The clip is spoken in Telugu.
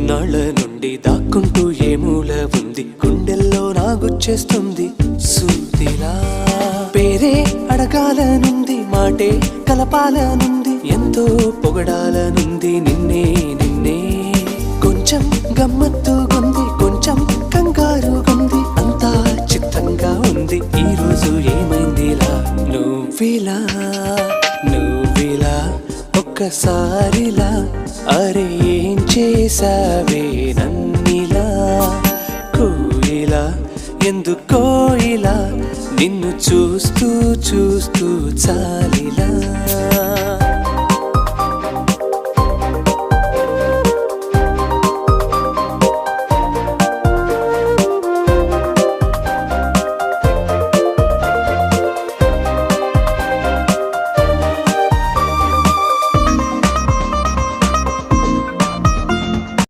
ఇన్నాళ్ళ నుండి దాక్కుంటూ ఏ మూల ఉంది, గుండెల్లో నాగుచ్చేస్తుంది సూదిలా. పేరే అడగాలనుంది, మాటే కలపాలనుంది, ఎంతో పొగడాలనుంది నిన్నే నిన్నే. కొంచెం గమ్మత్తుగుంది, కొంచెం కంగారుగుంది, అంతా చిత్తంగా ఉంది. ఈ రోజు ఏమైందిలా, నువ్విలా నువ్విలా ఒక్కసారిలా, అరే ఏం చేసావే నన్నిలా. కోయిలా ఎందుకో ఇలా, నిన్ను చూస్తూ చూస్తూ చాలిలా.